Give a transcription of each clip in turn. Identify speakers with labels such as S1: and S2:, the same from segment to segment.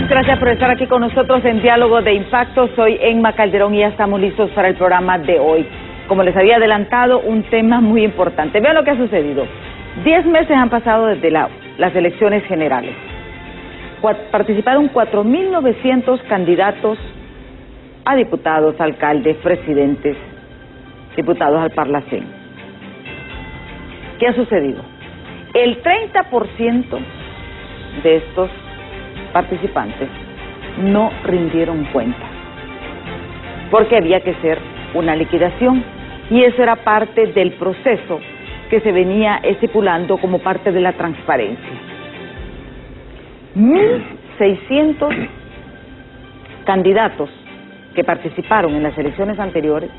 S1: Gracias por estar aquí con nosotros en Diálogo de Impacto. Soy Emma Calderón y ya estamos listos para el programa de hoy. Como les había adelantado, un tema muy importante. Vean lo que ha sucedido. 10 meses han pasado desde las elecciones generales. Participaron 4.900 candidatos a diputados, alcaldes, presidentes, diputados al Parlacén. ¿Qué ha sucedido? El 30% de estos participantes no rindieron cuenta, porque había que hacer una liquidación, y eso era parte del proceso que se venía estipulando como parte de la transparencia. 1.600 candidatos que participaron en las elecciones anteriores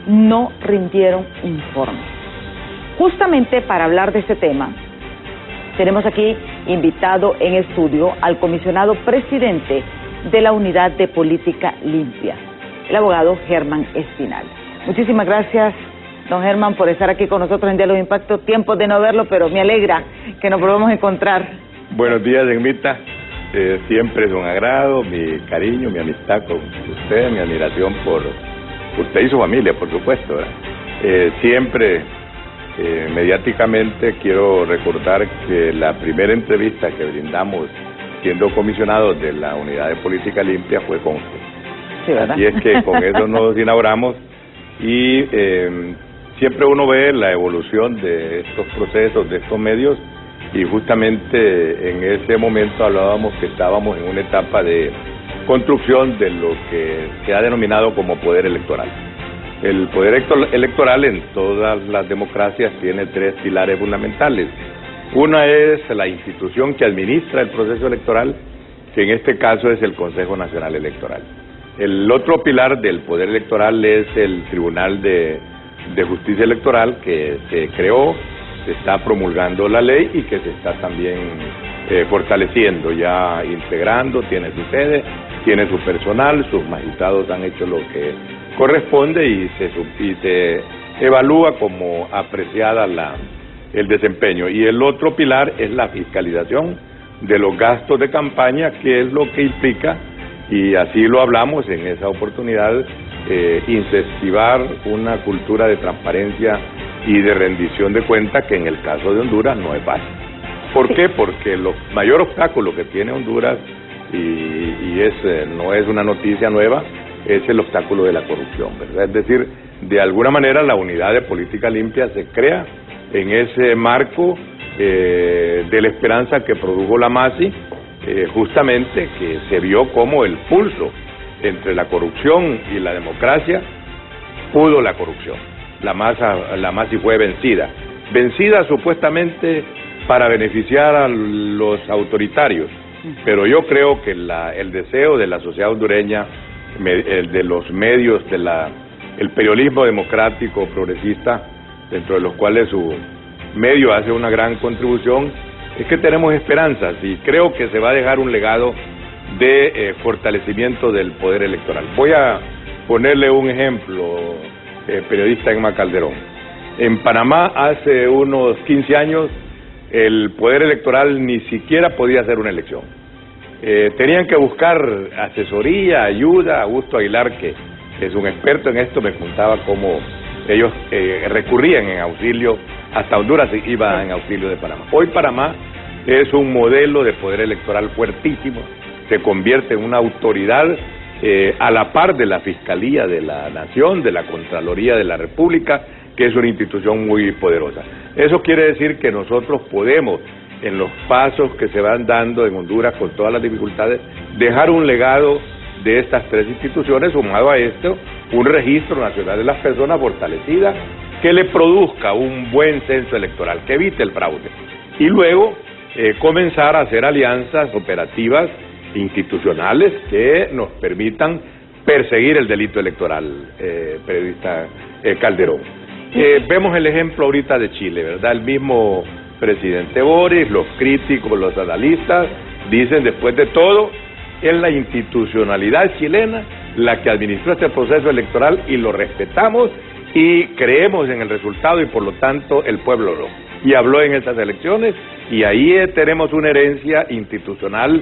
S1: no rindieron informe. Justamente para hablar de este tema, tenemos aquí invitado en estudio al comisionado presidente de la Unidad de Política Limpia, el abogado Germán Espinal. Muchísimas gracias, don Germán, por estar aquí con nosotros en Diálogo de Impacto. Tiempo de no verlo, pero me alegra que nos volvamos a encontrar.
S2: Buenos días, Emita. Siempre es un agrado, mi cariño, mi amistad con usted, mi admiración por usted y su familia, por supuesto, ¿verdad? Siempre, mediáticamente, quiero recordar que la primera entrevista que brindamos siendo comisionados de la Unidad de Política Limpia fue con usted.
S1: Sí, ¿verdad?
S2: Así es que con eso nos inauguramos y siempre uno ve la evolución de estos procesos, de estos medios, y justamente en ese momento hablábamos que estábamos en una etapa de construcción de lo que se ha denominado como poder electoral. El poder electoral en todas las democracias tiene tres pilares fundamentales. Una es la institución que administra el proceso electoral, que en este caso es el Consejo Nacional Electoral. El otro pilar del poder electoral es el Tribunal de Justicia Electoral, que se creó, se está promulgando la ley y que se está también fortaleciendo, ya integrando, tiene su sede, tiene su personal, sus magistrados han hecho lo que corresponde y se evalúa como apreciada el desempeño. Y el otro pilar es la fiscalización de los gastos de campaña, que es lo que implica, y así lo hablamos en esa oportunidad, incentivar una cultura de transparencia y de rendición de cuentas, que en el caso de Honduras no es fácil. ¿Por qué? Porque el mayor obstáculo que tiene Honduras, no es una noticia nueva, es el obstáculo de la corrupción, ¿verdad? Es decir, de alguna manera la Unidad de Política Limpia se crea en ese marco de la esperanza que produjo la MASI, justamente que se vio como el pulso entre la corrupción y la democracia pudo la corrupción. La MASI fue vencida supuestamente para beneficiar a los autoritarios, pero yo creo que el deseo de la sociedad hondureña, de los medios, el periodismo democrático progresista, dentro de los cuales su medio hace una gran contribución, es que tenemos esperanzas y creo que se va a dejar un legado de fortalecimiento del poder electoral. Voy a ponerle un ejemplo, periodista Emma Calderón. En Panamá hace unos 15 años el poder electoral ni siquiera podía hacer una elección. Tenían que buscar asesoría, ayuda. Augusto Aguilar, que es un experto en esto, me contaba cómo ellos recurrían en auxilio, hasta Honduras iba en auxilio de Panamá. Hoy Panamá es un modelo de poder electoral fuertísimo, se convierte en una autoridad a la par de la Fiscalía de la Nación, de la Contraloría de la República, que es una institución muy poderosa. Eso quiere decir que nosotros podemos, en los pasos que se van dando en Honduras con todas las dificultades, dejar un legado de estas tres instituciones, sumado a esto, un registro nacional de las personas fortalecida, que le produzca un buen censo electoral, que evite el fraude. Y luego comenzar a hacer alianzas operativas institucionales que nos permitan perseguir el delito electoral, periodista Calderón. Vemos el ejemplo ahorita de Chile, ¿verdad? El mismo presidente Boris, los críticos, los analistas, dicen después de todo, es la institucionalidad chilena la que administró este proceso electoral y lo respetamos y creemos en el resultado y por lo tanto el pueblo no. Y habló en estas elecciones y ahí tenemos una herencia institucional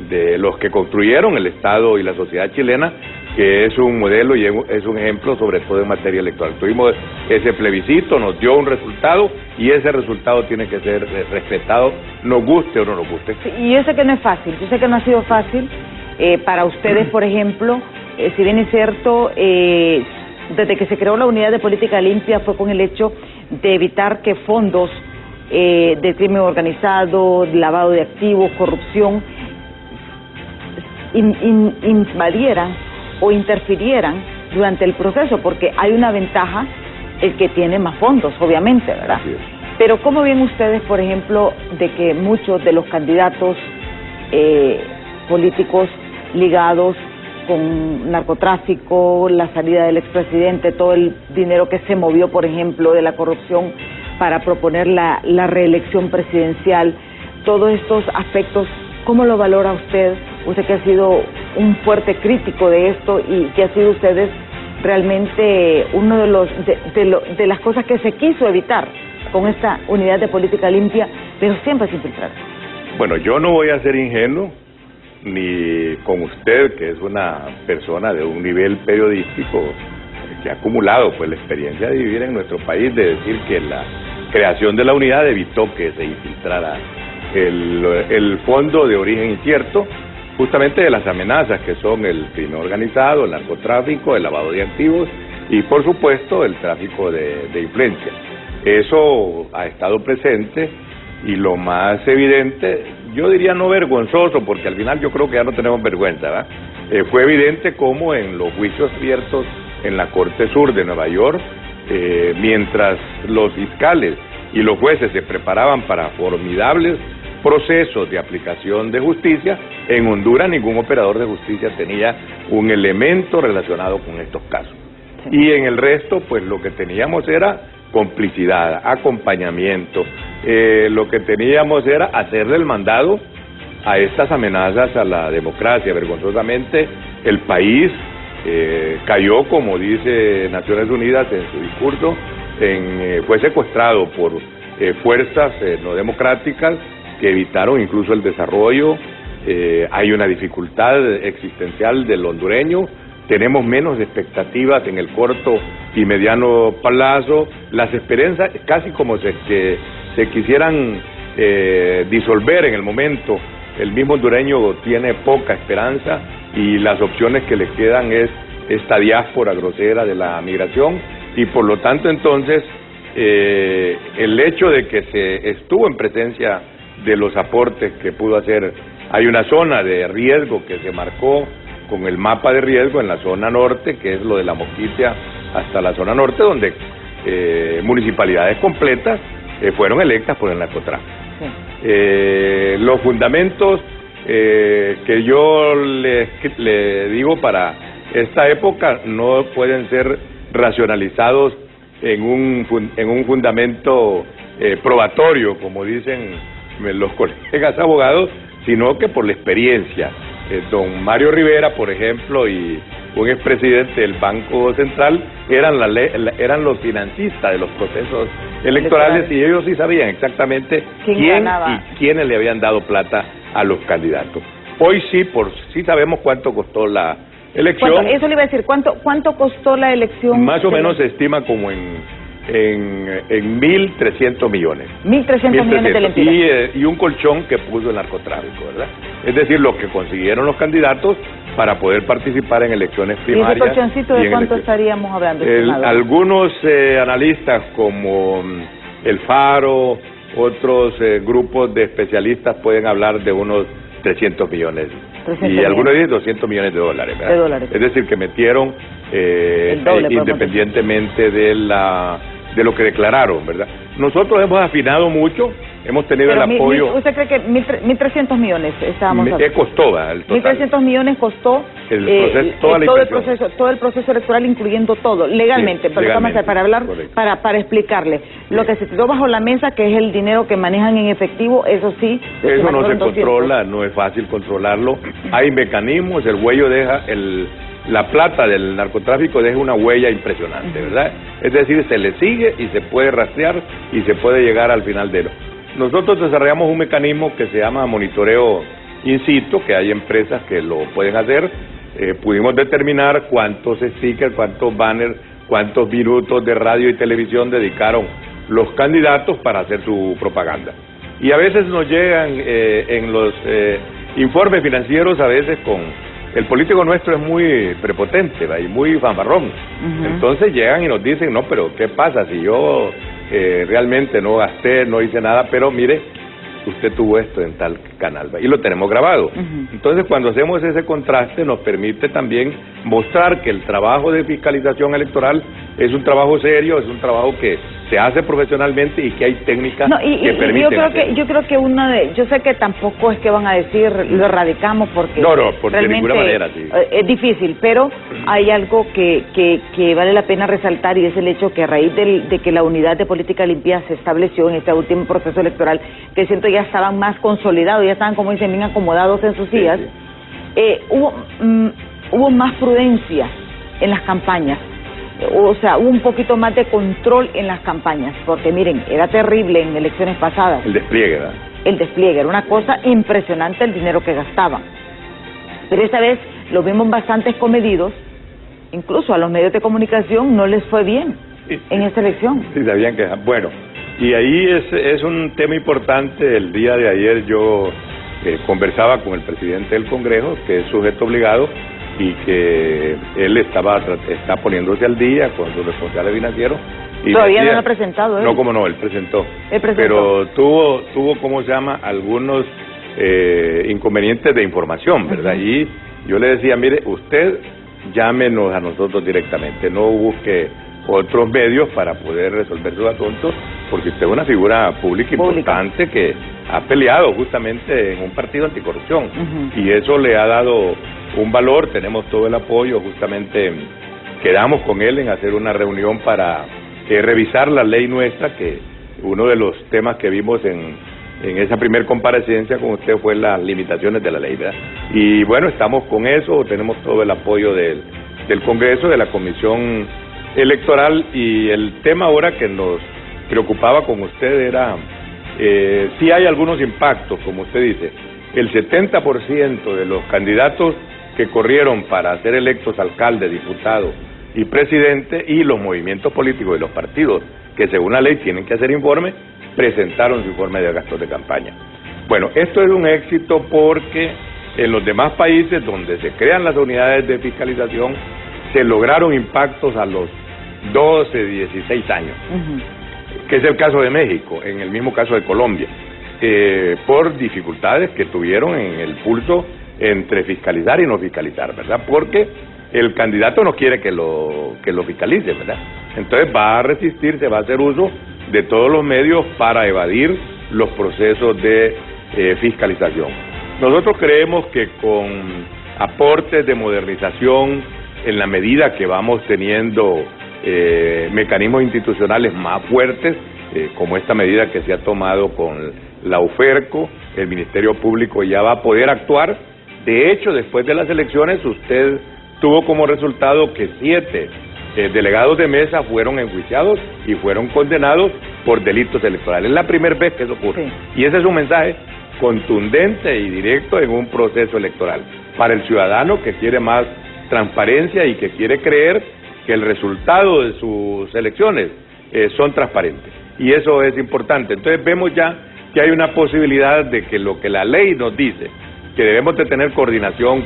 S2: de los que construyeron el Estado y la sociedad chilena, que es un modelo y es un ejemplo sobre todo en materia electoral. Tuvimos ese plebiscito, nos dio un resultado y ese resultado tiene que ser respetado, nos guste o no nos guste.
S1: Sí, y yo sé que no es fácil, yo sé que no ha sido fácil para ustedes, por ejemplo, si bien es cierto, desde que se creó la Unidad de Política Limpia fue con el hecho de evitar que fondos de crimen organizado, lavado de activos, corrupción, invadieran o interfirieran durante el proceso, porque hay una ventaja el que tiene más fondos, obviamente, ¿verdad?
S2: Sí.
S1: Pero ¿cómo ven ustedes, por ejemplo, de que muchos de los candidatos políticos ligados con narcotráfico, la salida del expresidente, todo el dinero que se movió, por ejemplo, de la corrupción para proponer la reelección presidencial, todos estos aspectos, ¿cómo lo valora usted? Usted que ha sido un fuerte crítico de esto y que ha sido ustedes realmente uno de las cosas que se quiso evitar con esta Unidad de Política Limpia, pero siempre se infiltraron.
S2: Bueno, yo no voy a ser ingenuo, ni con usted, que es una persona de un nivel periodístico que ha acumulado pues la experiencia de vivir en nuestro país, de decir que la creación de la unidad evitó que se infiltrara el fondo de origen incierto, justamente de las amenazas que son el crimen organizado, el narcotráfico, el lavado de activos y por supuesto el tráfico de influencia. Eso ha estado presente y lo más evidente, yo diría no vergonzoso, porque al final yo creo que ya no tenemos vergüenza, ¿verdad? Fue evidente cómo en los juicios abiertos en la Corte Sur de Nueva York, mientras los fiscales y los jueces se preparaban para formidables procesos de aplicación de justicia, en Honduras ningún operador de justicia tenía un elemento relacionado con estos casos. Sí. Y en el resto, pues lo que teníamos era complicidad, acompañamiento, lo que teníamos era hacerle el mandado a estas amenazas a la democracia. Vergonzosamente, el país cayó, como dice Naciones Unidas en su discurso, fue secuestrado por fuerzas no democráticas que evitaron incluso el desarrollo. Hay una dificultad existencial del hondureño, tenemos menos expectativas en el corto y mediano plazo, las esperanzas casi como que se quisieran disolver en el momento. El mismo hondureño tiene poca esperanza y las opciones que le quedan es esta diáspora grosera de la migración y por lo tanto entonces el hecho de que se estuvo en presencia de los aportes que pudo hacer, hay una zona de riesgo que se marcó con el mapa de riesgo en la zona norte, que es lo de la Moquitia hasta la zona norte, donde municipalidades completas fueron electas por el narcotráfico. Sí. Los fundamentos que yo le digo para esta época no pueden ser racionalizados en un fundamento probatorio, como dicen los colegas abogados, sino que por la experiencia. Don Mario Rivera, por ejemplo, y un expresidente del Banco Central eran los financistas de los procesos electorales y ellos sí sabían exactamente quién y quiénes le habían dado plata a los candidatos. Hoy sí sabemos cuánto costó la elección.
S1: Eso le iba a decir, ¿cuánto costó la elección?
S2: Más o menos se estima como en 1.300 millones.
S1: 1.300 millones de lempiras.
S2: Y un colchón que puso el narcotráfico, ¿verdad? Es decir, lo que consiguieron los candidatos para poder participar en elecciones primarias.
S1: ¿Y ese colchoncito de cuánto estaríamos hablando?
S2: Algunos analistas como El Faro, otros grupos de especialistas pueden hablar de unos 300 millones. Y algunos dicen 200 millones de dólares, ¿verdad?
S1: De dólares.
S2: Es decir, que metieron independientemente de lo que declararon, ¿verdad? Nosotros hemos afinado mucho, hemos tenido el apoyo.
S1: ¿Usted cree que 1.300 millones estábamos hablando?
S2: Costó el total.
S1: 1.300 millones costó todo el proceso electoral, incluyendo todo, legalmente, sí, legalmente, para explicarle. Lo que se tiró bajo la mesa, que es el dinero que manejan en efectivo, eso sí.
S2: Eso no se controla, no es fácil controlarlo. Hay mecanismos, el huello deja, la plata del narcotráfico deja una huella impresionante, ¿verdad? Es decir, se le sigue y se puede rastrear y se puede llegar al final de él. Nosotros desarrollamos un mecanismo que se llama monitoreo insisto que hay empresas que lo pueden hacer. Pudimos determinar cuántos stickers, cuántos banners, cuántos minutos de radio y televisión dedicaron los candidatos para hacer su propaganda. Y a veces nos llegan en los informes financieros, a veces el político nuestro es muy prepotente, ¿va? Y muy fanfarrón. Entonces llegan y nos dicen, no, pero ¿qué pasa si yo realmente no gasté, no hice nada, pero mire, usted tuvo esto en tal canal, ¿va? Y lo tenemos grabado. Entonces, cuando hacemos ese contraste, nos permite también mostrar que el trabajo de fiscalización electoral es un trabajo serio, es un trabajo que se hace profesionalmente y que hay técnicas que permiten
S1: yo creo que yo sé que tampoco es que van a decir lo erradicamos porque
S2: no, de ninguna manera, sí.
S1: Es difícil, pero hay algo que vale la pena resaltar, y es el hecho que a raíz de que la unidad de política limpia se estableció en este último proceso electoral, que siento ya estaban más consolidados, ya estaban, como dicen, bien acomodados en sus sillas, hubo más prudencia en las campañas. O sea, hubo un poquito más de control en las campañas, porque miren, era terrible en elecciones pasadas.
S2: El despliegue, ¿verdad?
S1: El despliegue, era una cosa impresionante el dinero que gastaban. Pero esta vez lo vimos bastante comedidos, incluso a los medios de comunicación no les fue bien en esta elección.
S2: Sí, sabían que... Bueno, y ahí es un tema importante. El día de ayer yo conversaba con el presidente del Congreso, que es sujeto obligado, y que él está poniéndose al día con su responsable financiero. Y
S1: todavía
S2: decía,
S1: no lo ha presentado él.
S2: No, como no, él presentó. Pero tuvo ¿cómo se llama? Algunos inconvenientes de información, ¿verdad? Y yo le decía, mire, usted llámenos a nosotros directamente, no busque otros medios para poder resolver sus asuntos, porque usted es una figura pública importante que ha peleado justamente en un partido anticorrupción, y eso le ha dado un valor. Tenemos todo el apoyo, justamente quedamos con él en hacer una reunión para revisar la ley nuestra, que uno de los temas que vimos en esa primer comparecencia con usted fue las limitaciones de la ley, ¿verdad? Y bueno, estamos con eso, tenemos todo el apoyo del Congreso, de la Comisión Electoral, y el tema ahora que nos preocupaba con usted era si hay algunos impactos, como usted dice. El 70% de los candidatos que corrieron para ser electos alcalde, diputado y presidente, y los movimientos políticos y los partidos que según la ley tienen que hacer informe, presentaron su informe de gastos de campaña. Bueno, esto es un éxito porque en los demás países donde se crean las unidades de fiscalización se lograron impactos a los 12, 16 años, que es el caso de México, en el mismo caso de Colombia, por dificultades que tuvieron en el pulso entre fiscalizar y no fiscalizar, ¿verdad? Porque el candidato no quiere que lo fiscalice, ¿verdad? Entonces va a resistir, se va a hacer uso de todos los medios para evadir los procesos de fiscalización. Nosotros creemos que con aportes de modernización, en la medida que vamos teniendo mecanismos institucionales más fuertes, como esta medida que se ha tomado con la UFERCO, el Ministerio Público ya va a poder actuar. De hecho, después de las elecciones, usted tuvo como resultado que 7 delegados de mesa fueron enjuiciados y fueron condenados por delitos electorales. Es la primera vez que eso ocurre. Sí. Y ese es un mensaje contundente y directo en un proceso electoral para el ciudadano que quiere más transparencia y que quiere creer que el resultado de sus elecciones son transparentes. Y eso es importante. Entonces vemos ya que hay una posibilidad de que lo que la ley nos dice, que debemos de tener coordinación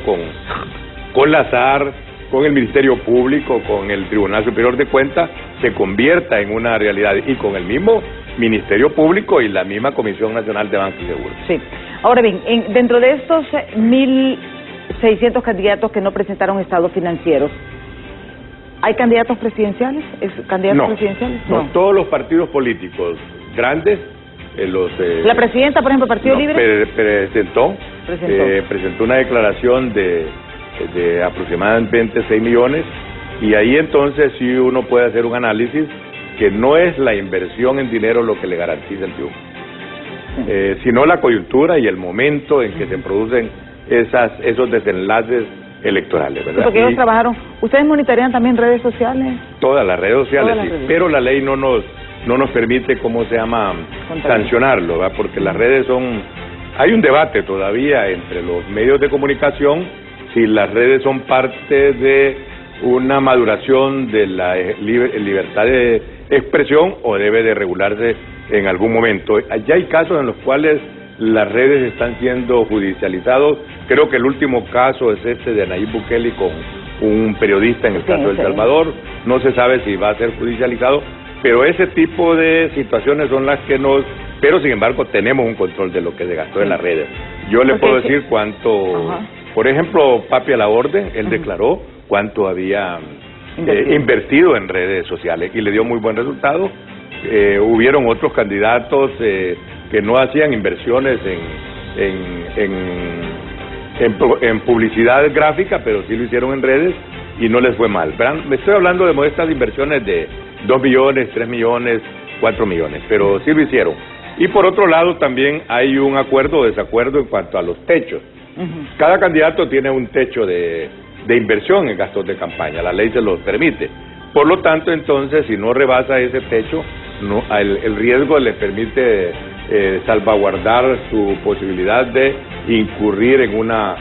S2: con la SAR, con el Ministerio Público, con el Tribunal Superior de Cuentas, se convierta en una realidad, y con el mismo Ministerio Público y la misma Comisión Nacional de Bancos y Seguros.
S1: Sí. Ahora bien, dentro de estos 1.600 candidatos que no presentaron estados financieros, ¿hay candidatos presidenciales? ¿Presidenciales?
S2: No, todos los partidos políticos grandes,
S1: la presidenta, por ejemplo, Partido Libre
S2: presentó una declaración de aproximadamente 6 millones, y ahí entonces sí uno puede hacer un análisis que no es la inversión en dinero lo que le garantiza el triunfo, sino la coyuntura y el momento en que se producen esos desenlaces electorales, ¿verdad?
S1: Sí, porque ellos trabajaron. ¿Ustedes monitorean también redes sociales?
S2: Todas las redes sociales, sí, pero la ley no nos permite, ¿cómo se llama?, sancionarlo, ¿verdad? Porque las redes son hay un debate todavía entre los medios de comunicación si las redes son parte de una maduración de la libertad de expresión o debe de regularse en algún momento. Ya hay casos en los cuales las redes están siendo judicializados. Creo que el último caso es este de Nayib Bukele con un periodista en el caso de El Salvador. No se sabe si va a ser judicializado, pero ese tipo de situaciones son las que nos... Pero sin embargo tenemos un control de lo que se gastó en las redes. Yo le puedo decir cuánto... Por ejemplo, Papi a la Orden, él declaró cuánto había invertido en redes sociales y le dio muy buen resultado. Hubieron otros candidatos que no hacían inversiones en publicidad gráfica, pero sí lo hicieron en redes y no les fue mal. Me estoy hablando de modestas inversiones de 2 millones, 3 millones, 4 millones, pero sí lo hicieron. Y por otro lado también hay un acuerdo o desacuerdo en cuanto a los techos. Cada candidato tiene un techo de inversión en gastos de campaña, la ley se los permite. Por lo tanto, entonces, si no rebasa ese techo, el riesgo le permite salvaguardar su posibilidad de incurrir en una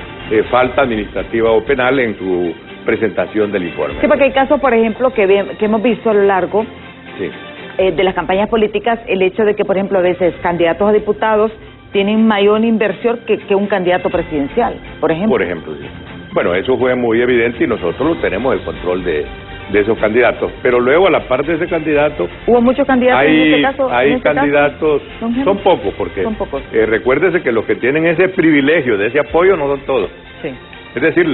S2: falta administrativa o penal en su presentación del informe.
S1: Sí, porque hay casos, por ejemplo, que hemos visto a lo largo de las campañas políticas, el hecho de que, por ejemplo, a veces candidatos a diputados tienen mayor inversión que un candidato presidencial, por ejemplo.
S2: Por ejemplo, sí. Bueno, eso fue muy evidente y nosotros tenemos el control de esos candidatos. Pero luego, a la par de ese candidato...
S1: ¿Hubo muchos candidatos en este caso?
S2: Hay candidatos, son pocos, porque recuérdese que los que tienen ese privilegio de ese apoyo no son todos.
S1: Sí.
S2: Es decir,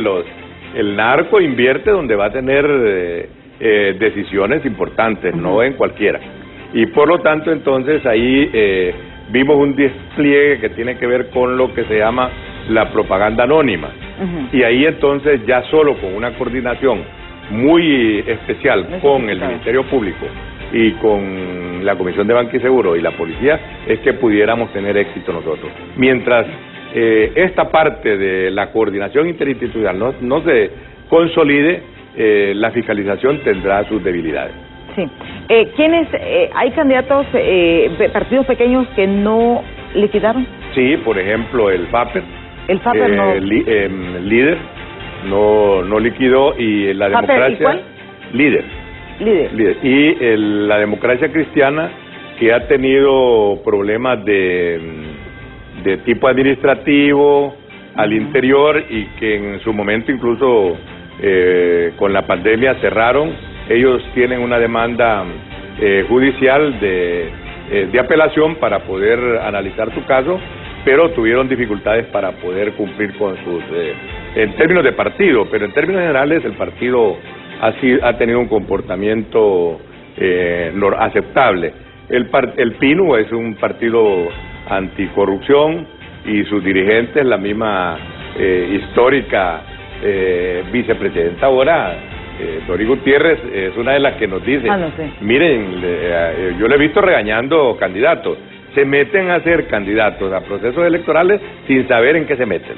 S2: el narco invierte donde va a tener decisiones importantes, no en cualquiera. Y por lo tanto, entonces, ahí vimos un despliegue que tiene que ver con lo que se llama la propaganda anónima. Y ahí entonces ya solo con una coordinación muy especial con el Ministerio Público y con la Comisión de Banca y Seguro y la policía es que pudiéramos tener éxito nosotros. Mientras esta parte de la coordinación interinstitucional no se consolide, la fiscalización tendrá sus debilidades.
S1: Sí. ¿Hay candidatos, partidos pequeños que no liquidaron?
S2: Sí, por ejemplo, el FAPER.
S1: El FAPER no...
S2: líder no liquidó y la democracia...
S1: ¿Y cuál?
S2: Líder. Y la democracia cristiana, que ha tenido problemas de tipo administrativo al interior y que en su momento incluso con la pandemia cerraron. Ellos tienen una demanda judicial de apelación para poder analizar su caso, pero tuvieron dificultades para poder cumplir con sus... en términos de partido, pero en términos generales el partido ha tenido un comportamiento aceptable. El PINU es un partido anticorrupción y sus dirigentes, la misma histórica vicepresidenta ahora, Dori Gutiérrez, es una de las que nos dice, miren, yo le he visto regañando candidatos, se meten a ser candidatos a procesos electorales sin saber en qué se meten.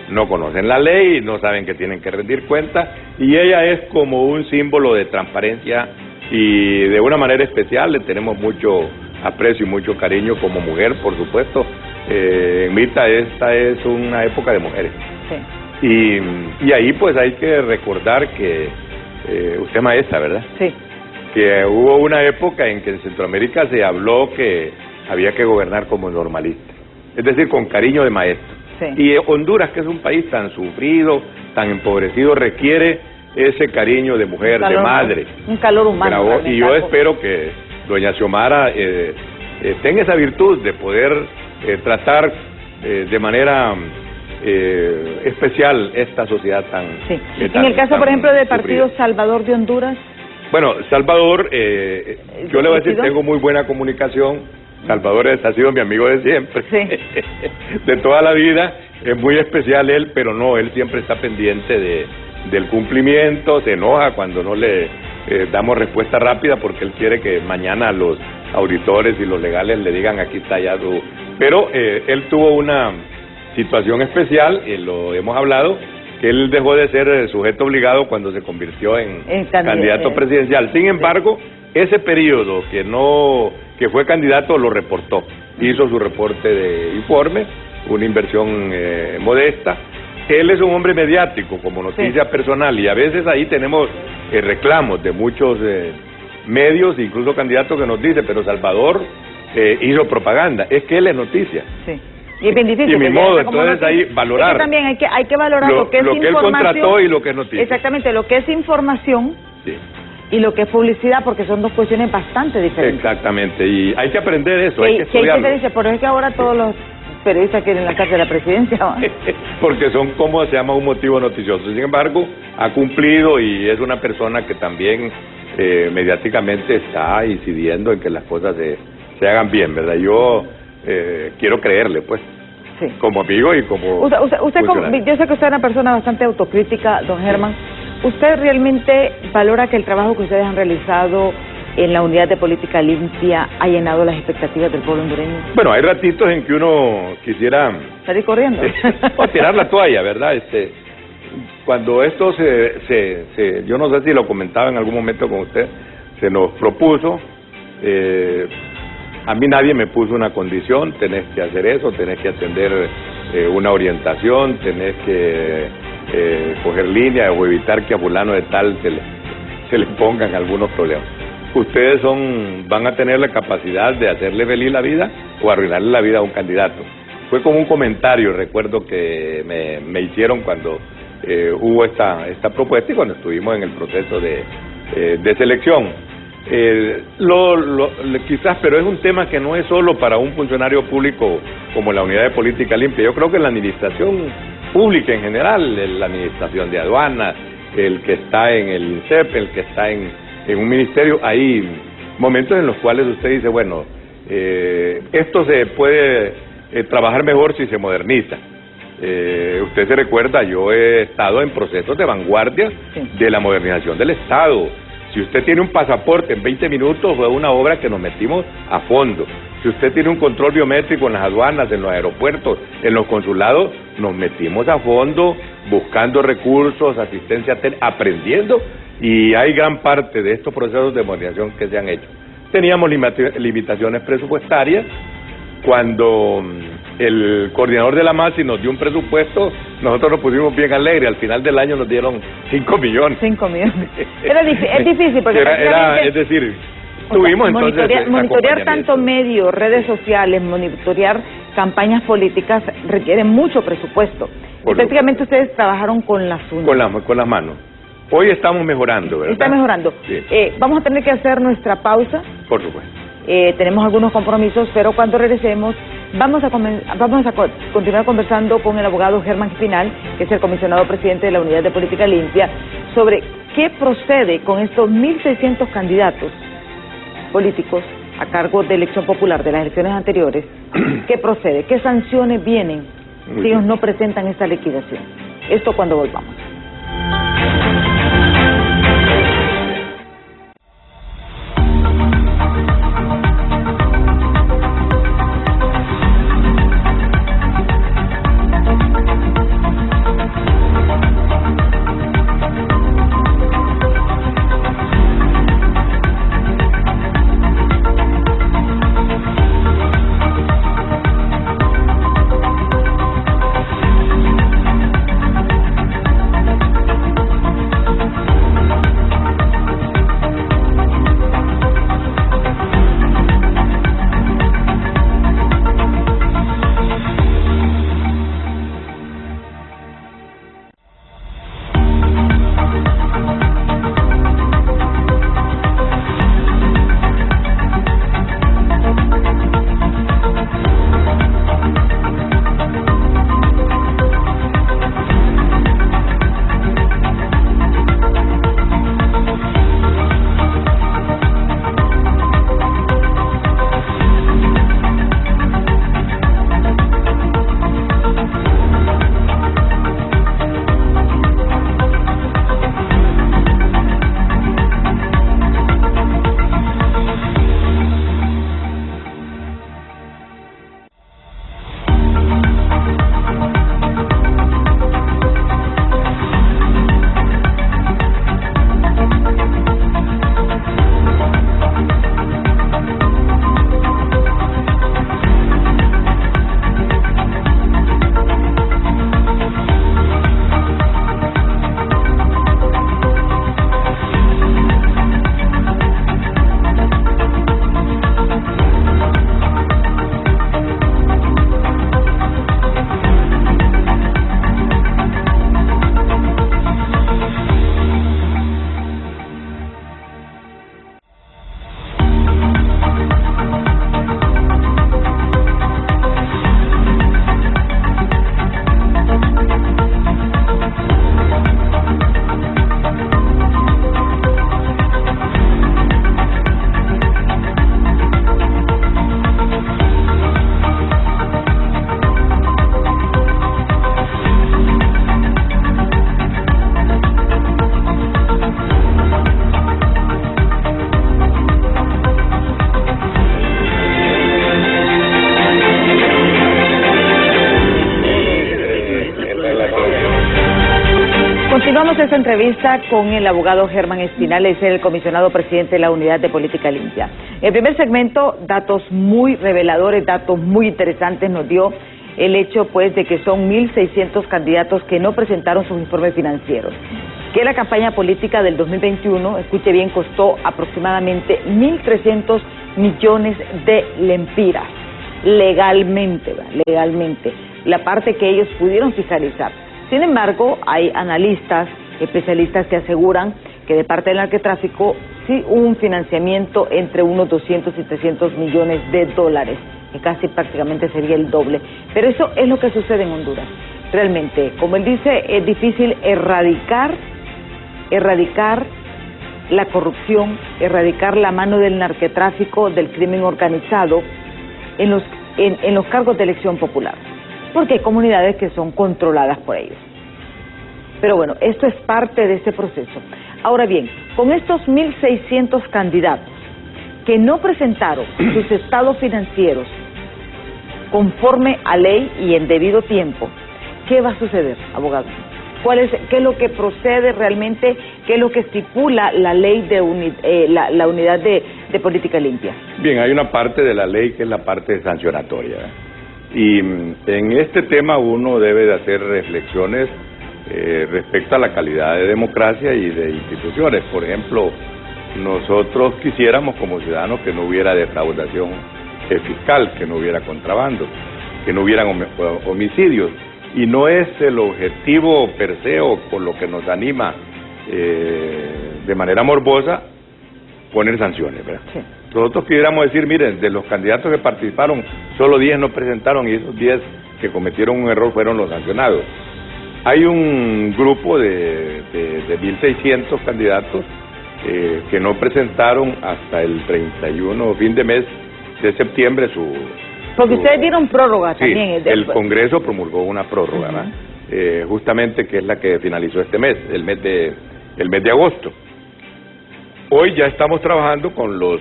S2: No conocen la ley, no saben que tienen que rendir cuentas, y ella es como un símbolo de transparencia y de una manera especial le tenemos mucho aprecio y mucho cariño como mujer, por supuesto. Mita, esta es una época de mujeres. Y ahí pues hay que recordar que usted es maestra, ¿verdad? Sí. Que hubo una época en que en Centroamérica se habló que había que gobernar como normalista, es decir, con cariño de maestro. Y Honduras, que es un país tan sufrido, tan empobrecido, requiere ese cariño de mujer, de madre.
S1: Un calor humano.
S2: Y yo espero que doña Xiomara tenga esa virtud de poder tratar de manera especial esta sociedad tan...
S1: En el caso, por ejemplo, del Partido Salvador de Honduras...
S2: Bueno, Salvador, yo le voy a decir, tengo muy buena comunicación. Salvador ha sido mi amigo de siempre, de toda la vida. Es muy especial él, pero no, él siempre está pendiente del cumplimiento, se enoja cuando no le damos respuesta rápida porque él quiere que mañana los auditores y los legales le digan aquí está ya su... Pero él tuvo una situación especial, lo hemos hablado, que él dejó de ser sujeto obligado cuando se convirtió en candidato presidencial. Sin embargo, ese periodo que fue candidato lo reportó, hizo su reporte de informe una inversión modesta. Él es un hombre mediático, como noticia personal, y a veces ahí tenemos reclamos de muchos medios, incluso candidatos que nos dicen, pero Salvador hizo propaganda. Es que él es noticia.
S1: Sí. Y es bien difícil.
S2: Y mi modo, entonces ahí valorar.
S1: Es que también hay que valorar lo que es
S2: información. Lo que él contrató y lo que es noticia.
S1: Exactamente, lo que es información y lo que es publicidad, porque son dos cuestiones bastante diferentes.
S2: Exactamente, y hay que aprender eso, hay que estudiarlo.
S1: Pero es que ahora todos los periodistas quieren la casa de la presidencia.
S2: Porque son, como se llama, un motivo noticioso. Sin embargo, ha cumplido y es una persona que también mediáticamente está incidiendo en que las cosas se hagan bien, ¿verdad? Yo quiero creerle, pues, como amigo y como
S1: usted yo sé que usted es una persona bastante autocrítica, don Germán. ¿Usted realmente valora que el trabajo que ustedes han realizado en la Unidad de Política Limpia ha llenado las expectativas del pueblo hondureño?
S2: Bueno, hay ratitos en que uno quisiera
S1: salir corriendo
S2: o tirar la toalla, ¿verdad? Cuando esto yo no sé si lo comentaba en algún momento con usted, se nos propuso, a mí nadie me puso una condición: tenés que hacer eso, tenés que atender una orientación, tenés que coger línea o evitar que a fulano de tal se le pongan algunos problemas. Ustedes van a tener la capacidad de hacerle feliz la vida o arruinarle la vida a un candidato. Fue como un comentario, recuerdo, que me hicieron cuando hubo esta propuesta y cuando estuvimos en el proceso de selección. Quizás, pero es un tema que no es solo para un funcionario público como la Unidad de Política Limpia. Yo creo que la administración pública en general, la administración de aduanas, el que está en el INSEP, el que está en un ministerio, hay momentos en los cuales usted dice, bueno, esto se puede trabajar mejor si se moderniza. Usted se recuerda, yo he estado en procesos de vanguardia de la modernización del Estado. Si usted tiene un pasaporte en 20 minutos, fue una obra que nos metimos a fondo. Si usted tiene un control biométrico en las aduanas, en los aeropuertos, en los consulados, nos metimos a fondo buscando recursos, asistencia técnica, aprendiendo, y hay gran parte de estos procesos de modernización que se han hecho. Teníamos limitaciones presupuestarias. Cuando el coordinador de la MASI nos dio un presupuesto, nosotros nos pusimos bien alegres. Al final del año nos dieron 5 millones.
S1: 5 millones. Es difícil porque
S2: es decir, tuvimos entonces
S1: monitorear tanto medios, redes sociales, monitorear campañas políticas requiere mucho presupuesto. Prácticamente ustedes trabajaron con las uñas.
S2: Con las manos. Hoy estamos mejorando, ¿verdad?
S1: Está mejorando.
S2: Sí.
S1: Vamos a tener que hacer nuestra pausa.
S2: Por supuesto.
S1: Tenemos algunos compromisos, pero cuando regresemos vamos a continuar conversando con el abogado Germán Espinal, que es el comisionado presidente de la Unidad de Política Limpia, sobre qué procede con estos 1.600 candidatos políticos a cargo de elección popular de las elecciones anteriores. ¿Qué procede? ¿Qué sanciones vienen si ellos no presentan esta liquidación? Esto cuando volvamos. Continuamos esta entrevista con el abogado Germán Espinal, es el comisionado presidente de la Unidad de Política Limpia. En el primer segmento, datos muy reveladores, datos muy interesantes nos dio el hecho pues de que son 1.600 candidatos que no presentaron sus informes financieros. Que la campaña política del 2021, escuche bien, costó aproximadamente 1.300 millones de lempiras, legalmente, la parte que ellos pudieron fiscalizar. Sin embargo, hay analistas, especialistas que aseguran que de parte del narcotráfico sí hubo un financiamiento entre unos 200 y 300 millones de dólares, que casi prácticamente sería el doble. Pero eso es lo que sucede en Honduras. Realmente, como él dice, es difícil erradicar la corrupción, erradicar la mano del narcotráfico, del crimen organizado en los cargos de elección popular, porque hay comunidades que son controladas por ellos. Pero bueno, esto es parte de este proceso. Ahora bien, con estos 1.600 candidatos que no presentaron sus estados financieros conforme a ley y en debido tiempo, ¿qué va a suceder, abogado? ¿Qué es lo que procede realmente? ¿Qué es lo que estipula la ley de la unidad de política limpia?
S2: Bien, hay una parte de la ley que es la parte sancionatoria. Y en este tema uno debe de hacer reflexiones respecto a la calidad de democracia y de instituciones. Por ejemplo, nosotros quisiéramos como ciudadanos que no hubiera defraudación fiscal, que no hubiera contrabando, que no hubieran homicidios. Y no es el objetivo per se o por lo que nos anima de manera morbosa poner sanciones, ¿verdad? Sí. Nosotros quisiéramos decir, miren, de los candidatos que participaron, solo 10 no presentaron y esos 10 que cometieron un error fueron los sancionados. Hay un grupo de 1.600 candidatos que no presentaron hasta el 31, fin de mes de septiembre
S1: Porque ustedes dieron prórroga también.
S2: Sí, el Congreso promulgó una prórroga, ¿verdad? Justamente que es la que finalizó este mes, el mes de agosto. Hoy ya estamos trabajando con los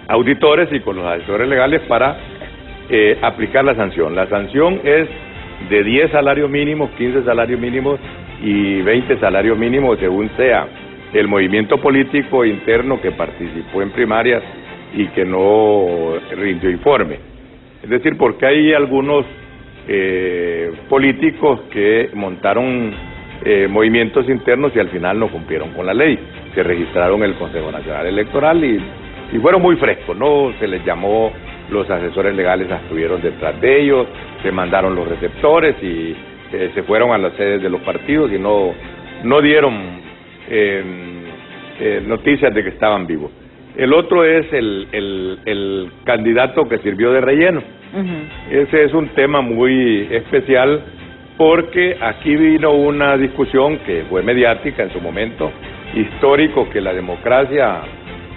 S2: auditores y con los asesores legales para aplicar la sanción. La sanción es de 10 salarios mínimos, 15 salarios mínimos y 20 salarios mínimos, según sea el movimiento político interno que participó en primarias y que no rindió informe. Es decir, porque hay algunos políticos que montaron movimientos internos y al final no cumplieron con la ley. Se registraron en el Consejo Nacional Electoral y fueron muy frescos, no se les llamó, los asesores legales estuvieron detrás de ellos, se mandaron los receptores y se fueron a las sedes de los partidos y no dieron noticias de que estaban vivos. El otro es el candidato que sirvió de relleno. Ese es un tema muy especial porque aquí vino una discusión que fue mediática en su momento, histórico, que la democracia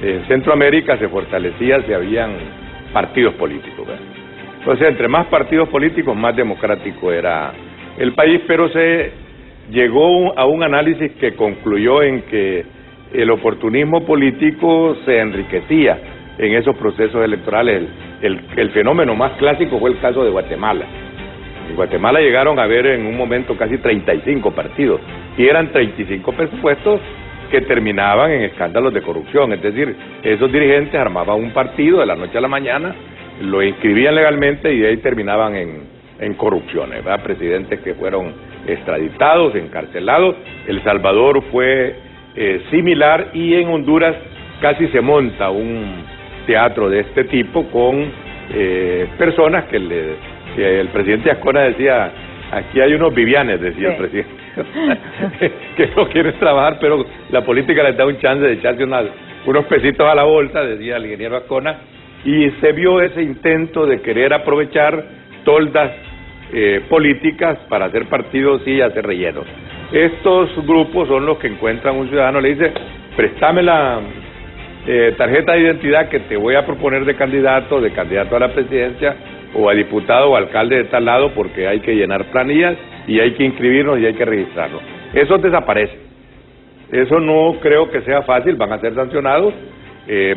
S2: en Centroamérica se fortalecía si habían partidos políticos, ¿verdad? Entonces, entre más partidos políticos, más democrático era el país, pero se llegó a un análisis que concluyó en que el oportunismo político se enriquecía en esos procesos electorales. El fenómeno más clásico fue el caso de Guatemala. En Guatemala llegaron a haber en un momento casi 35 partidos y eran 35 presupuestos que terminaban en escándalos de corrupción. Es decir, esos dirigentes armaban un partido de la noche a la mañana, lo inscribían legalmente y de ahí terminaban en corrupciones, ¿verdad? Presidentes que fueron extraditados, encarcelados. El Salvador fue similar y en Honduras casi se monta un teatro de este tipo con personas que el presidente Ascona decía, aquí hay unos Vivianes, decía el presidente, que no quieren trabajar, pero la política les da un chance de echarse unos pesitos a la bolsa, decía el ingeniero Ascona, y se vio ese intento de querer aprovechar toldas políticas para hacer partidos y hacer rellenos. Estos grupos son los que encuentran un ciudadano, le dice, préstame la tarjeta de identidad que te voy a proponer de candidato a la presidencia o a diputado o alcalde de tal lado porque hay que llenar planillas y hay que inscribirnos y hay que registrarnos. Eso desaparece. Eso no creo que sea fácil, van a ser sancionados,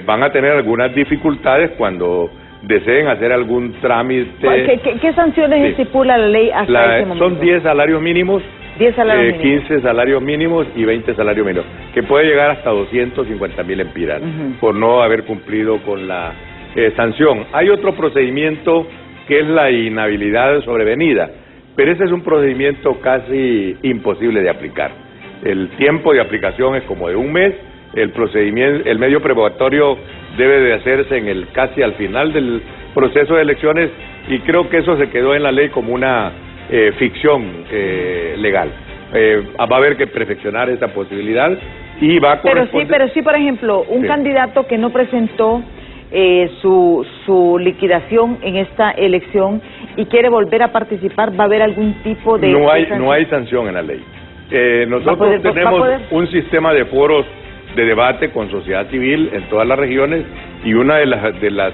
S2: van a tener algunas dificultades cuando deseen hacer algún trámite.
S1: ¿Qué sanciones estipula la ley hasta ese momento?
S2: Son 10 salarios mínimos
S1: 10 salarios mínimos.
S2: 15 salarios mínimos y 20 salarios mínimos, que puede llegar hasta 250.000 empiras, por no haber cumplido con la sanción. Hay otro procedimiento que es la inhabilidad sobrevenida, pero ese es un procedimiento casi imposible de aplicar. El tiempo de aplicación es como de un mes. El procedimiento, el medio probatorio debe de hacerse casi al final del proceso de elecciones, y creo que eso se quedó en la ley como una ficción legal. Va a haber que perfeccionar esa posibilidad y va a corresponder...
S1: Pero sí, por ejemplo, un candidato que no presentó su liquidación en esta elección y quiere volver a participar, ¿va a haber algún tipo de...?
S2: No hay sanción en la ley. Nosotros tenemos un sistema de foros de debate con sociedad civil en todas las regiones, y una de las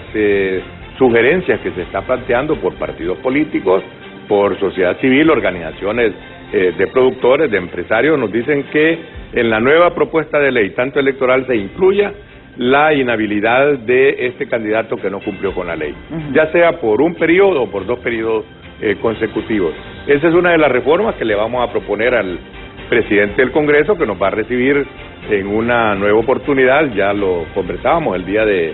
S2: sugerencias que se está planteando por partidos políticos, por sociedad civil, organizaciones de productores, de empresarios, nos dicen que en la nueva propuesta de ley, tanto electoral, se incluya la inhabilidad de este candidato que no cumplió con la ley, ya sea por un periodo o por 2 periodos consecutivos. Esa es una de las reformas que le vamos a proponer al presidente del Congreso, que nos va a recibir en una nueva oportunidad. Ya lo conversábamos el día de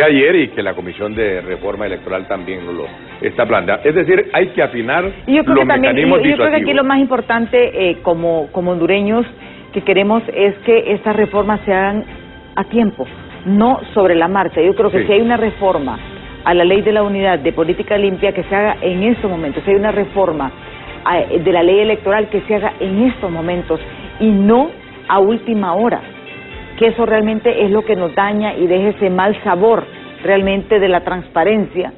S2: ayer, y que la Comisión de Reforma Electoral también nos lo está planteando. Es decir, hay que afinar los mecanismos disuasivos. Yo creo que aquí lo
S1: más importante como hondureños que queremos es que estas reformas se hagan a tiempo, no sobre la marcha. Yo creo que si hay una reforma a la ley de la unidad de política limpia, que se haga en estos momentos. Si hay una reforma de la ley electoral, que se haga en estos momentos y no a última hora, que eso realmente es lo que nos daña y deja ese mal sabor realmente de la transparencia,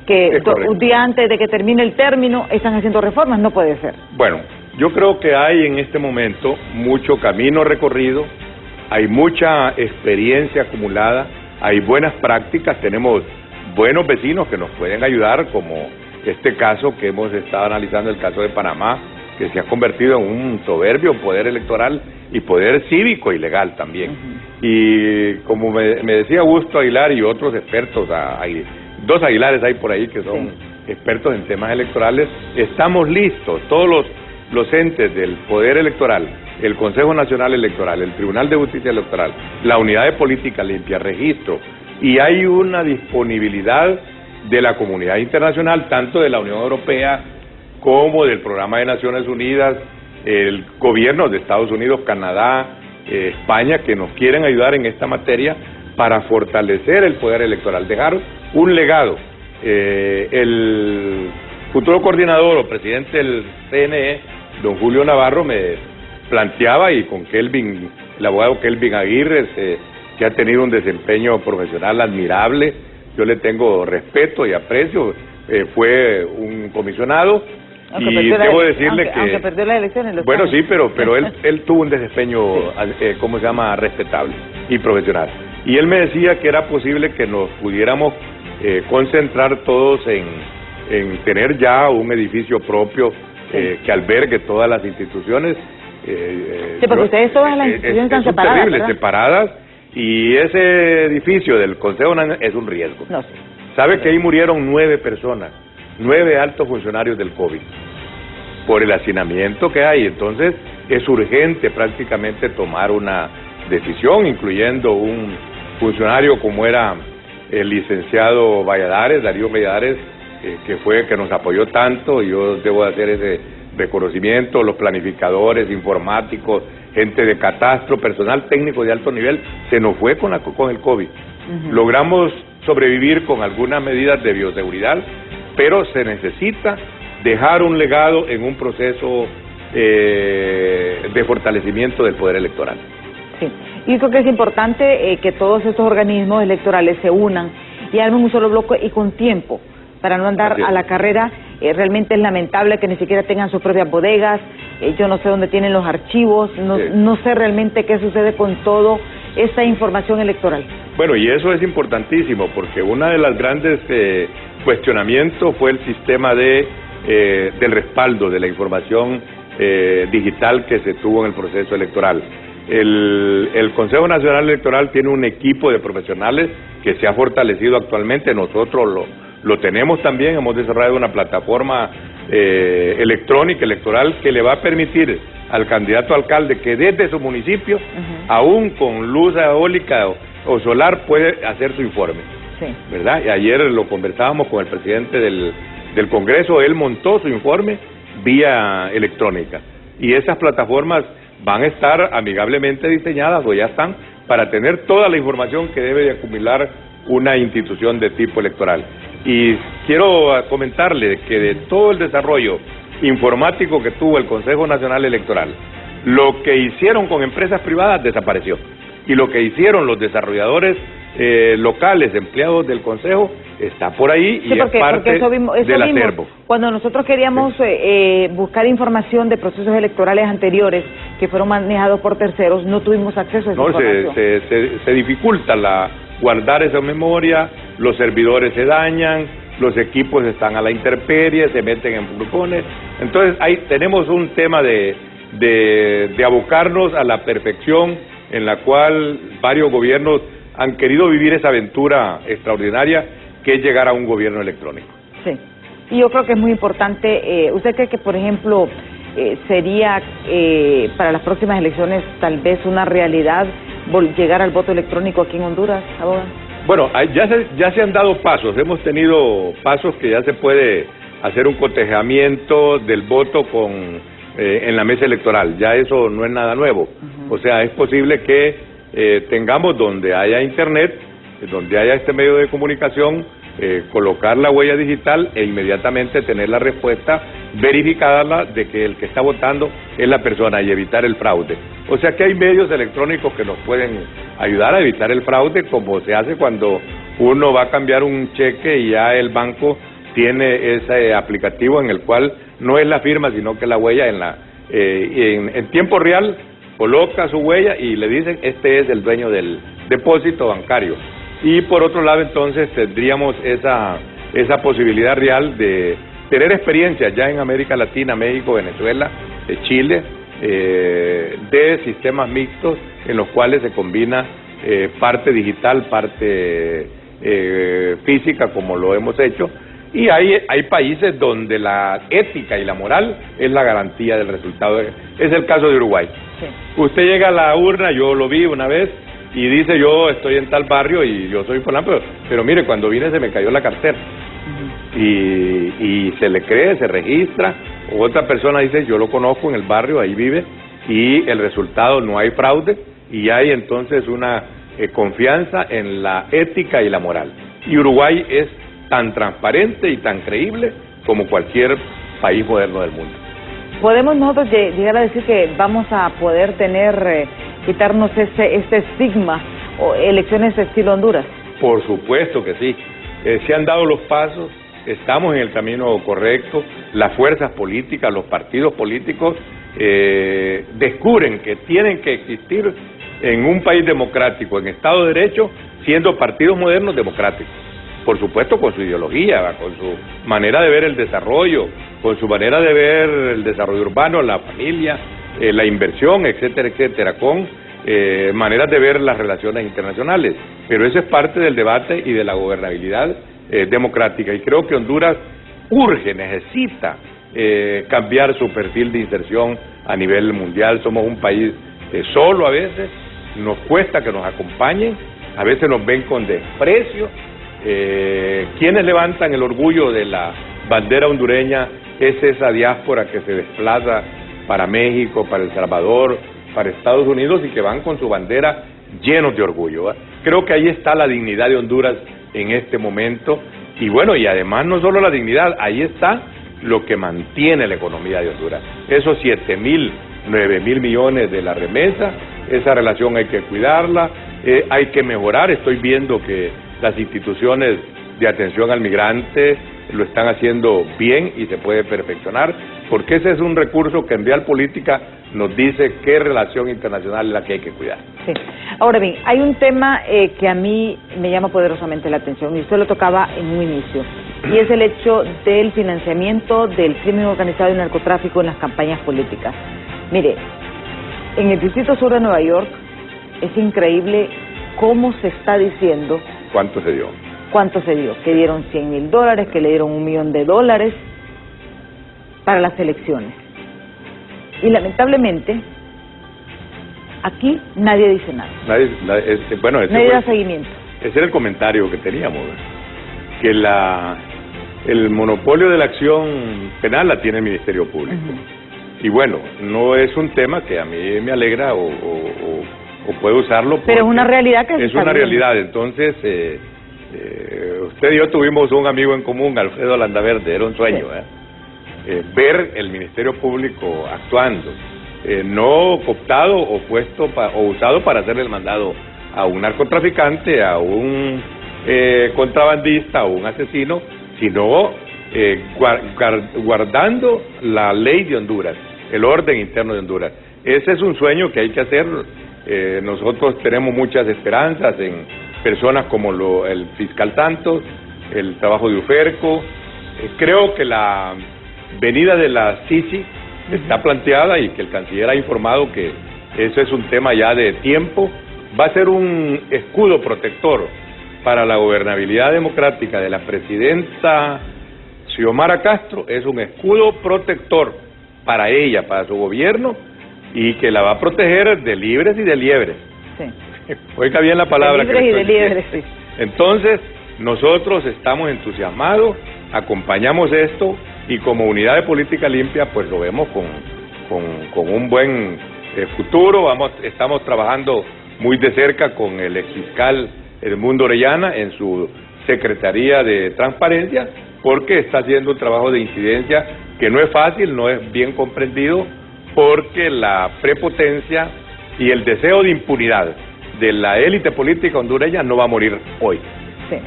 S1: que un día antes de que termine el término están haciendo reformas. No puede ser.
S2: Bueno, yo creo que hay en este momento mucho camino recorrido, hay mucha experiencia acumulada, hay buenas prácticas, tenemos buenos vecinos que nos pueden ayudar, como este caso que hemos estado analizando, el caso de Panamá, que se ha convertido en un soberbio poder electoral y poder cívico y legal también. Y como me decía Augusto Aguilar y otros expertos, hay 2 Aguilares hay por ahí que son expertos en temas electorales, estamos listos, todos los entes del Poder Electoral, el Consejo Nacional Electoral, el Tribunal de Justicia Electoral, la Unidad de Política Limpia, registro, y hay una disponibilidad de la comunidad internacional, tanto de la Unión Europea como del Programa de Naciones Unidas, el gobierno de Estados Unidos, Canadá, España, que nos quieren ayudar en esta materia para fortalecer el poder electoral, dejar un legado. El futuro coordinador o presidente del CNE, don Julio Navarro, me planteaba, y con Kelvin, el abogado Kelvin Aguirre, que ha tenido un desempeño profesional admirable, yo le tengo respeto y aprecio, fue un comisionado, y debo decirle que...
S1: Aunque perdió las elecciones...
S2: Bueno, sí, pero él tuvo un desempeño, ¿cómo se llama?, respetable y profesional. Y él me decía que era posible que nos pudiéramos concentrar todos en tener ya un edificio propio que albergue todas las instituciones.
S1: Sí, porque ustedes todas las instituciones están separadas,
S2: terribles, separadas, y ese edificio del Consejo Nacional es un riesgo.
S1: No sé.
S2: ¿Sabe que ahí murieron 9 personas, 9 altos funcionarios del COVID, por el hacinamiento que hay? Entonces es urgente prácticamente tomar una decisión, incluyendo un funcionario como era el licenciado Valladares, Darío Valladares, que nos apoyó tanto, y yo debo hacer ese reconocimiento, los planificadores, informáticos, gente de catastro, personal técnico de alto nivel, se nos fue con el COVID. Logramos sobrevivir con algunas medidas de bioseguridad, pero se necesita dejar un legado en un proceso de fortalecimiento del poder electoral.
S1: Sí, y creo que es importante que todos estos organismos electorales se unan y armen un solo bloque y con tiempo, para no andar a la carrera. Realmente es lamentable que ni siquiera tengan sus propias bodegas. Yo no sé dónde tienen los archivos, no sé realmente qué sucede con toda esta información electoral.
S2: Bueno, y eso es importantísimo, porque una de las grandes cuestionamientos fue el sistema del respaldo de la información digital que se tuvo en el proceso electoral. El Consejo Nacional Electoral tiene un equipo de profesionales que se ha fortalecido actualmente. Nosotros lo tenemos también, hemos desarrollado una plataforma electrónica, electoral, que le va a permitir al candidato a alcalde que desde su municipio, aún con luz eólica o solar, puede hacer su informe. Sí. ¿Verdad? Y ayer lo conversábamos con el presidente del Congreso, él montó su informe vía electrónica. Y esas plataformas van a estar amigablemente diseñadas, o ya están, para tener toda la información que debe de acumular una institución de tipo electoral. Y quiero comentarle que de todo el desarrollo informático que tuvo el Consejo Nacional Electoral, lo que hicieron con empresas privadas desapareció, y lo que hicieron los desarrolladores locales, empleados del Consejo, está por ahí, sí, y es parte del acervo.
S1: Cuando nosotros queríamos buscar información de procesos electorales anteriores que fueron manejados por terceros, no tuvimos acceso a esa información.
S2: Se dificulta guardar esa memoria, los servidores se dañan, los equipos están a la intemperie, se meten en furgones. Entonces ahí tenemos un tema de abocarnos a la perfección, en la cual varios gobiernos han querido vivir esa aventura extraordinaria que es llegar a un gobierno electrónico.
S1: Sí, y yo creo que es muy importante. ¿Usted cree que, por ejemplo, sería para las próximas elecciones tal vez una realidad llegar al voto electrónico aquí en Honduras, abogado?
S2: Bueno, ya se han dado pasos, hemos tenido pasos que ya se puede hacer un cotejamiento del voto en la mesa electoral, ya eso no es nada nuevo. O sea, es posible que tengamos donde haya internet, donde haya este medio de comunicación, colocar la huella digital e inmediatamente tener la respuesta, verificarla de que el que está votando es la persona y evitar el fraude. O sea que hay medios electrónicos que nos pueden ayudar a evitar el fraude, como se hace cuando uno va a cambiar un cheque y ya el banco tiene ese aplicativo en el cual no es la firma sino que la huella en tiempo real coloca su huella y le dicen este es el dueño del depósito bancario. Y por otro lado entonces tendríamos esa posibilidad real de tener experiencias ya en América Latina, México, Venezuela, Chile, de sistemas mixtos en los cuales se combina parte digital, parte física, como lo hemos hecho, y hay países donde la ética y la moral es la garantía del resultado. Es el caso de Uruguay. Sí. Usted llega a la urna, yo lo vi una vez, y dice yo estoy en tal barrio y yo soy fulano, pero mire, cuando vine se me cayó la cartera. Y se le cree, se registra. Otra persona dice yo lo conozco en el barrio, ahí vive, y el resultado no hay fraude, y hay entonces una confianza en la ética y la moral. Y Uruguay es tan transparente y tan creíble como cualquier país moderno del mundo.
S1: ¿Podemos nosotros llegar a decir que vamos a poder quitarnos este estigma o elecciones de estilo Honduras?
S2: Por supuesto que sí. Se han dado los pasos, estamos en el camino correcto, las fuerzas políticas, los partidos políticos descubren que tienen que existir en un país democrático, en Estado de Derecho, siendo partidos modernos democráticos. Por supuesto con su ideología, con su manera de ver el desarrollo, con su manera de ver el desarrollo urbano, la familia, la inversión, etcétera, etcétera, con maneras de ver las relaciones internacionales. Pero eso es parte del debate y de la gobernabilidad democrática. Y creo que Honduras necesita cambiar su perfil de inserción a nivel mundial. Somos un país solo a veces, nos cuesta que nos acompañen, a veces nos ven con desprecio. Quienes levantan el orgullo de la bandera hondureña es esa diáspora que se desplaza para México, para El Salvador, para Estados Unidos y que van con su bandera llenos de orgullo, ¿eh? Creo que ahí está la dignidad de Honduras en este momento y bueno, y además no solo la dignidad, ahí está lo que mantiene la economía de Honduras. Esos 7.000, 9.000 millones de la remesa, esa relación hay que cuidarla, hay que mejorar. Estoy viendo que las instituciones de atención al migrante lo están haciendo bien y se puede perfeccionar, porque ese es un recurso que en Realpolitik nos dice qué relación internacional es la que hay que cuidar.
S1: Sí. Ahora bien, hay un tema que a mí me llama poderosamente la atención, y usted lo tocaba en un inicio, y es el hecho del financiamiento del crimen organizado y el narcotráfico en las campañas políticas. Mire, en el Distrito Sur de Nueva York es increíble cómo se está diciendo.
S2: ¿Cuánto se dio?
S1: ¿Cuánto se dio? Que dieron $100,000, que le dieron $1,000,000. para las elecciones. Y lamentablemente, aquí nadie dice nada. Nadie da seguimiento.
S2: Ese era el comentario que teníamos, que el monopolio de la acción penal la tiene el Ministerio Público. Y bueno, no es un tema que a mí me alegra o puedo usarlo.
S1: Pero es una realidad que
S2: es una realidad. Entonces, usted y yo tuvimos un amigo en común, Alfredo Landaverde, era un sueño, ver el Ministerio Público actuando, no cooptado o puesto o usado para hacerle el mandado a un narcotraficante, a un contrabandista o un asesino, sino guardando la ley de Honduras, el orden interno de Honduras. Ese es un sueño que hay que hacer. Nosotros tenemos muchas esperanzas en personas como el fiscal Santos, el trabajo de Uferco. Creo que la venida de la Sisi está planteada y que el canciller ha informado que eso es un tema ya de tiempo. Va a ser un escudo protector para la gobernabilidad democrática de la presidenta Xiomara Castro. Es un escudo protector para ella, para su gobierno, y que la va a proteger de libres y de liebres. Sí. Oiga bien la palabra.
S1: De libres y de liebres, sí.
S2: Entonces, nosotros estamos entusiasmados, acompañamos esto, y como unidad de política limpia, pues lo vemos con un buen futuro. Estamos trabajando muy de cerca con el exfiscal Edmundo Orellana en su Secretaría de Transparencia, porque está haciendo un trabajo de incidencia que no es fácil, no es bien comprendido, porque la prepotencia y el deseo de impunidad de la élite política hondureña no va a morir hoy.
S1: Sí,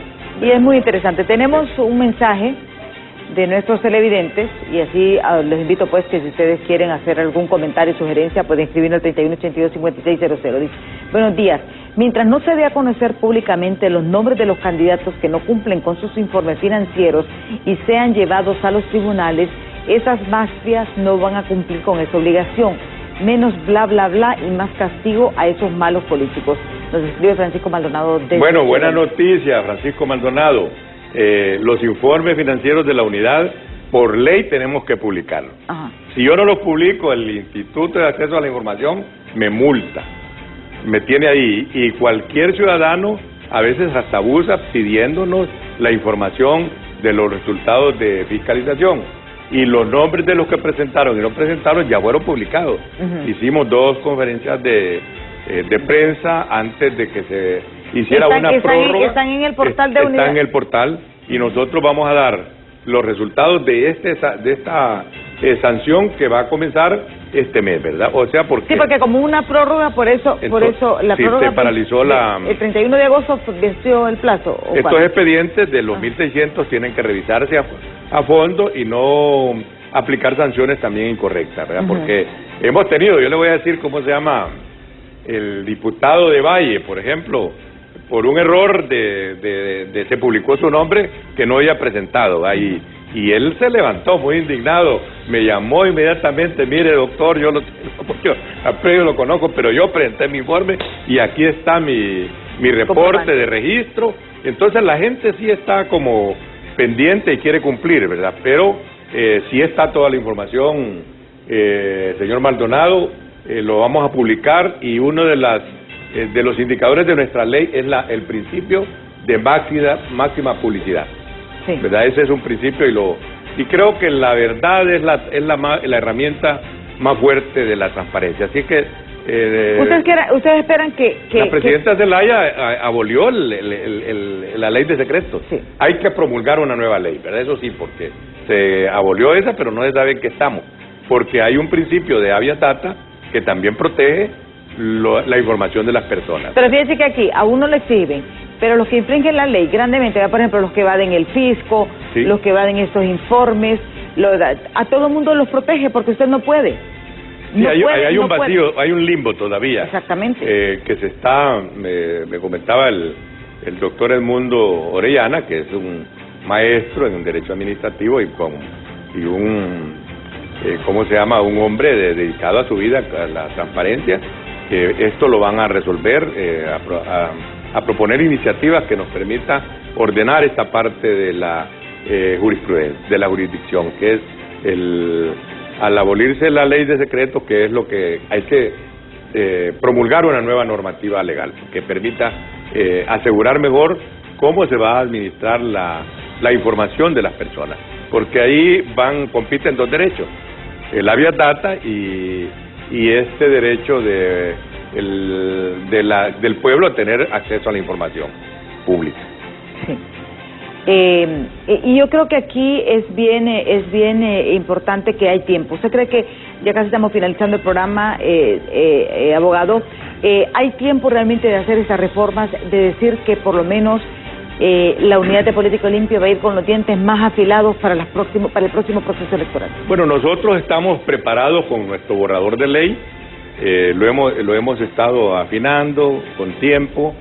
S1: y es muy interesante. Tenemos un mensaje de nuestros televidentes, y así les invito pues que si ustedes quieren hacer algún comentario o sugerencia pueden escribir al 3182-5600. Dice: buenos días, mientras no se dé a conocer públicamente los nombres de los candidatos que no cumplen con sus informes financieros y sean llevados a los tribunales, esas mafias no van a cumplir con esa obligación. Menos bla bla bla y más castigo a esos malos políticos. Nos escribe Francisco Maldonado.
S2: Bueno, buena noticia, Francisco Maldonado. Los informes financieros de la unidad, por ley tenemos que publicarlos. Si yo no los publico, el Instituto de Acceso a la Información me multa, me tiene ahí, y cualquier ciudadano a veces hasta abusa pidiéndonos la información de los resultados de fiscalización, y los nombres de los que presentaron y no presentaron ya fueron publicados. Hicimos 2 conferencias de prensa antes de que se hiciera una prórroga.
S1: Están en el portal de unidad.
S2: Están en el portal, y nosotros vamos a dar los resultados de esta sanción que va a comenzar este mes, ¿verdad? O sea, porque...
S1: Sí, porque como una prórroga, por eso la prórroga...
S2: se paralizó
S1: el 31 de agosto venció el plazo.
S2: Estos expedientes de los 1.600 tienen que revisarse a fondo y no aplicar sanciones también incorrectas, ¿verdad? Porque hemos tenido, yo le voy a decir cómo se llama el diputado de Valle, por ejemplo, por un error se publicó su nombre que no había presentado, y él se levantó muy indignado, me llamó inmediatamente: mire doctor, yo lo tengo, porque a Pedro lo conozco, pero yo presenté mi informe y aquí está mi reporte de registro. Entonces la gente sí está como pendiente y quiere cumplir, ¿verdad? Pero sí está toda la información, señor Maldonado, lo vamos a publicar, y uno de los indicadores de nuestra ley es el principio de máxima publicidad. Sí. ¿Verdad? Ese es un principio, y creo que la verdad es la herramienta más fuerte de la transparencia. Así que
S1: ustedes esperan que
S2: la presidenta Zelaya abolió la ley de secretos. Sí. Hay que promulgar una nueva ley, ¿verdad? Eso sí, porque se abolió esa, pero no se sabe en qué estamos, porque hay un principio de habeas data que también protege la información de las personas.
S1: Pero fíjense que aquí a uno le exhiben, pero los que infringen la ley grandemente, por ejemplo, los que evaden el fisco, sí, los que evaden estos informes, a todo el mundo los protege, porque usted no puede.
S2: Sí, hay un vacío, hay un limbo todavía.
S1: Exactamente.
S2: Que se está, me comentaba el doctor Edmundo Orellana, que es un maestro en derecho administrativo y ¿cómo se llama? Un hombre dedicado a su vida, a la transparencia. Esto lo van a resolver, a proponer iniciativas que nos permita ordenar esta parte de la jurisprudencia, de la jurisdicción, que es al abolirse la ley de secretos, que es lo que hay que promulgar una nueva normativa legal que permita asegurar mejor cómo se va a administrar la información de las personas, porque ahí compiten dos derechos, el habeas data y este derecho del pueblo a tener acceso a la información pública.
S1: Sí. Y yo creo que aquí es bien importante que hay tiempo. ¿Usted cree que ya casi estamos finalizando el programa, abogado? ¿Hay tiempo realmente de hacer estas reformas, de decir que por lo menos la unidad de política limpia va a ir con los dientes más afilados para el próximo proceso electoral?
S2: Bueno, nosotros estamos preparados con nuestro borrador de ley, lo hemos estado afinando con tiempo.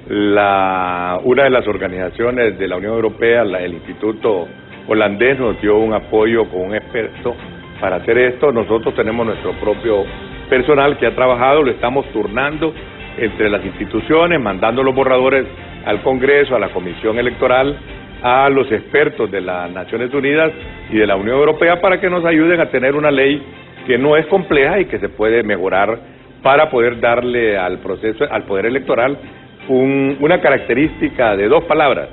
S2: Una de las organizaciones de la Unión Europea, el Instituto Holandés, nos dio un apoyo con un experto para hacer esto. Nosotros tenemos nuestro propio personal que ha trabajado, lo estamos turnando entre las instituciones, mandando los borradores al Congreso, a la Comisión Electoral, a los expertos de las Naciones Unidas y de la Unión Europea para que nos ayuden a tener una ley que no es compleja y que se puede mejorar para poder darle al Poder Electoral una característica de dos palabras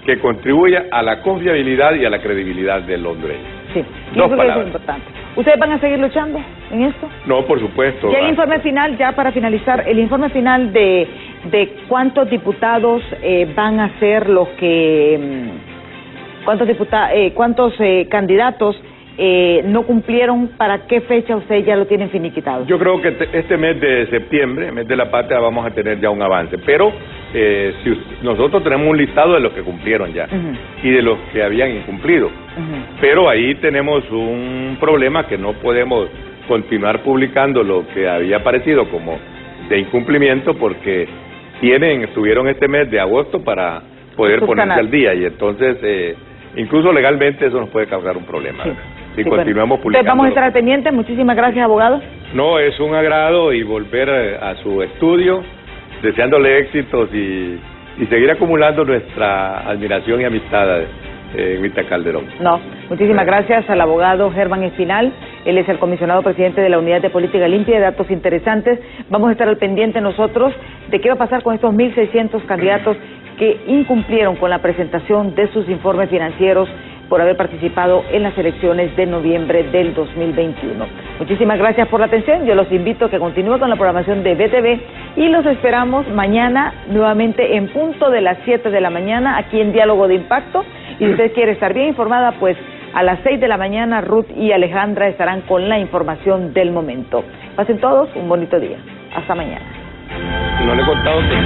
S2: que contribuya a la confiabilidad y a la credibilidad del hondureño.
S1: Sí, yo creo que eso es importante. ¿Ustedes van a seguir luchando en esto?
S2: No, por supuesto.
S1: Ya el informe final, ya para finalizar, el informe final de cuántos diputados van a ser los que, cuántos candidatos no cumplieron, ¿para qué fecha ustedes ya lo tienen finiquitado? Yo
S2: creo que este mes de septiembre, mes de la patria, vamos a tener ya un avance, pero nosotros tenemos un listado de los que cumplieron ya y de los que habían incumplido, pero ahí tenemos un problema que no podemos continuar publicando lo que había aparecido como de incumplimiento porque tuvieron este mes de agosto para poder ponerse al día y entonces incluso legalmente eso nos puede causar un problema. Sí. Si continuamos publicando.
S1: Vamos a estar pendientes. Muchísimas gracias, abogado.
S2: No, es un agrado y volver a su estudio, deseándole éxitos y seguir acumulando nuestra admiración y amistad en Vita Calderón.
S1: No, muchísimas gracias al abogado Germán Espinal. Él es el comisionado presidente de la Unidad de Política Limpia, de datos interesantes. Vamos a estar al pendiente nosotros de qué va a pasar con estos 1.600 candidatos que incumplieron con la presentación de sus informes financieros por haber participado en las elecciones de noviembre del 2021. Muchísimas gracias por la atención. Yo los invito a que continúen con la programación de BTV y los esperamos mañana nuevamente en punto de las 7 de la mañana aquí en Diálogo de Impacto. Y si usted quiere estar bien informada, pues a las 6 de la mañana Ruth y Alejandra estarán con la información del momento. Pasen todos un bonito día. Hasta mañana.
S2: No le he contado que...